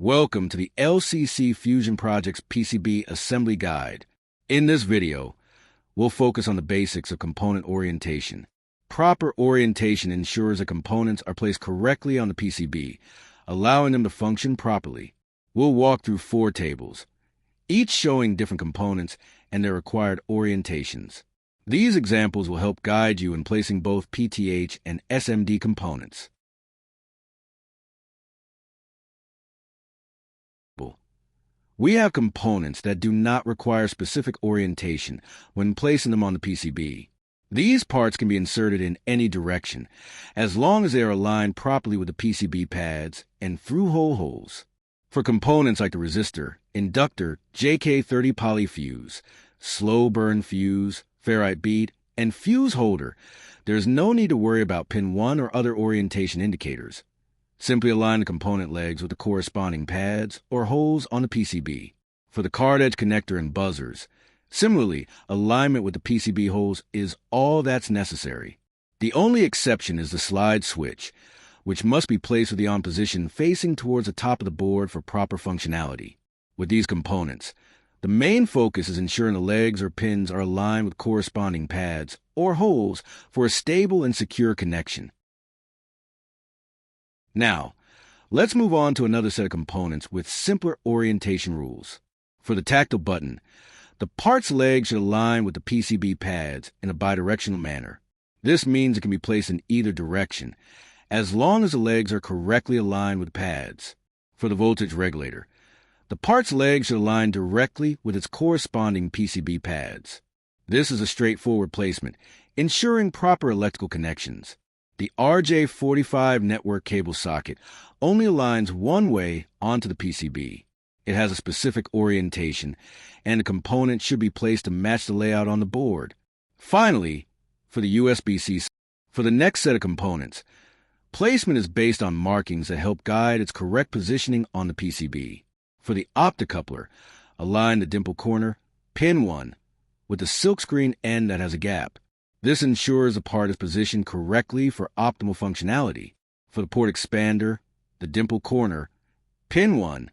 Welcome to the LCC Fusion Project's PCB Assembly Guide. In this video, we'll focus on the basics of component orientation. Proper orientation ensures that components are placed correctly on the PCB, allowing them to function properly. We'll walk through 4 tables, each showing different components and their required orientations. These examples will help guide you in placing both PTH and SMD components. We have components that do not require specific orientation when placing them on the PCB. These parts can be inserted in any direction, as long as they are aligned properly with the PCB pads and through-hole holes. For components like the resistor, inductor, JK30 polyfuse, slow burn fuse, ferrite bead, and fuse holder, there is no need to worry about pin 1 or other orientation indicators. Simply align the component legs with the corresponding pads or holes on the PCB. For the card edge connector and buzzers, similarly, alignment with the PCB holes is all that's necessary. The only exception is the slide switch, which must be placed with the on position facing towards the top of the board for proper functionality. With these components, the main focus is ensuring the legs or pins are aligned with corresponding pads or holes for a stable and secure connection. Now, let's move on to another set of components with simpler orientation rules. For the tactile button, the part's legs should align with the PCB pads in a bidirectional manner. This means it can be placed in either direction, as long as the legs are correctly aligned with pads. For the voltage regulator, the part's legs should align directly with its corresponding PCB pads. This is a straightforward placement, ensuring proper electrical connections. The RJ45 network cable socket only aligns one way onto the PCB. It has a specific orientation, and the component should be placed to match the layout on the board. Finally, for the USB-C, for the next set of components, placement is based on markings that help guide its correct positioning on the PCB. For the optocoupler, align the dimple corner, pin 1, with the silkscreen end that has a gap. This ensures the part is positioned correctly for optimal functionality. For the port expander, the dimple corner, pin 1,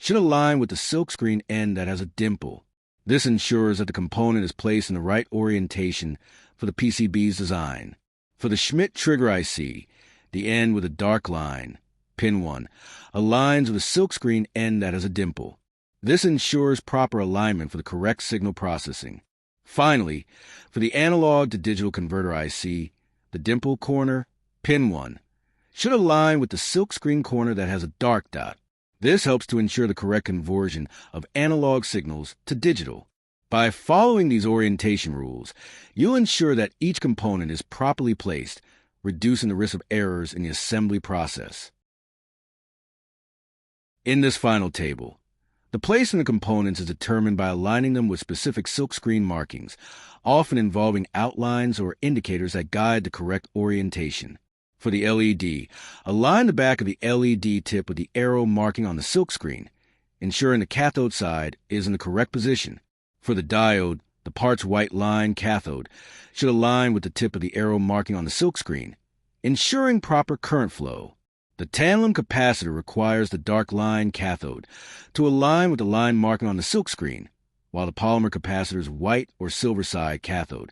should align with the silkscreen end that has a dimple. This ensures that the component is placed in the right orientation for the PCB's design. For the Schmidt trigger IC, the end with a dark line, pin 1, aligns with the silkscreen end that has a dimple. This ensures proper alignment for the correct signal processing. Finally, for the analog to digital converter IC, the dimple corner, pin 1, should align with the silkscreen corner that has a dark dot. This helps to ensure the correct conversion of analog signals to digital. By following these orientation rules, you'll ensure that each component is properly placed, reducing the risk of errors in the assembly process. In this final table, the placement of components is determined by aligning them with specific silkscreen markings, often involving outlines or indicators that guide the correct orientation. For the LED, align the back of the LED tip with the arrow marking on the silkscreen, ensuring the cathode side is in the correct position. For the diode, the part's white line cathode should align with the tip of the arrow marking on the silkscreen, ensuring proper current flow. The tandem capacitor requires the dark line cathode to align with the line marking on the silkscreen, while the polymer capacitor's white or silver side cathode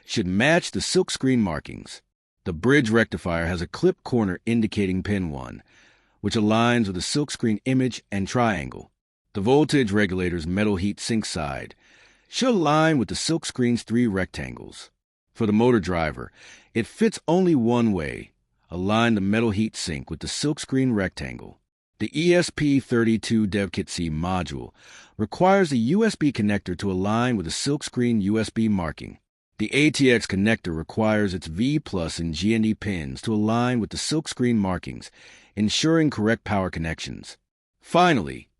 should match the silkscreen markings. The bridge rectifier has a clip corner indicating pin 1, which aligns with the silkscreen image and triangle. The voltage regulator's metal heat sink side should align with the silkscreen's 3 rectangles. For the motor driver, it fits only one way. Align the metal heat sink with the silkscreen rectangle. The ESP32 DevKit-C module requires the USB connector to align with the silkscreen USB marking. The ATX connector requires its V+ and GND pins to align with the silkscreen markings, ensuring correct power connections. Finally,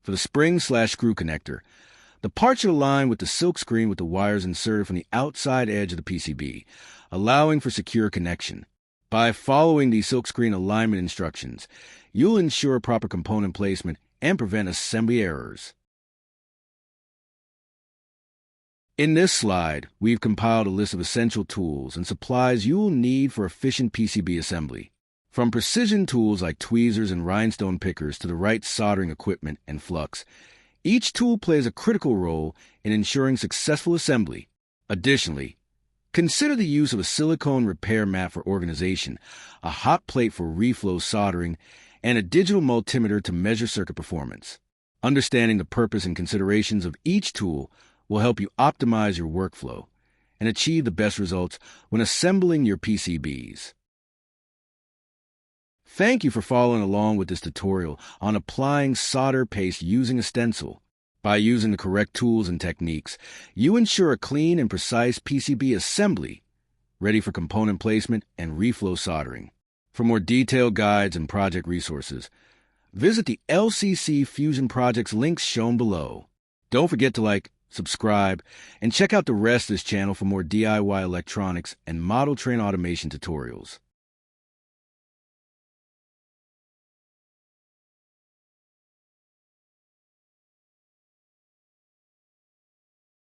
for the spring/screw connector, the part should align with the silkscreen with the wires inserted from the outside edge of the PCB, allowing for secure connection. By following these silkscreen alignment instructions, you'll ensure proper component placement and prevent assembly errors. In this slide, we've compiled a list of essential tools and supplies you will need for efficient PCB assembly. From precision tools like tweezers and rhinestone pickers to the right soldering equipment and flux, each tool plays a critical role in ensuring successful assembly. Additionally, consider the use of a silicone repair mat for organization, a hot plate for reflow soldering, and a digital multimeter to measure circuit performance. Understanding the purpose and considerations of each tool will help you optimize your workflow and achieve the best results when assembling your PCBs. Thank you for following along with this tutorial on applying solder paste using a stencil. By using the correct tools and techniques, you ensure a clean and precise PCB assembly, ready for component placement and reflow soldering. For more detailed guides and project resources, visit the LCC Fusion Project's links shown below. Don't forget to like, subscribe, and check out the rest of this channel for more DIY electronics and model train automation tutorials.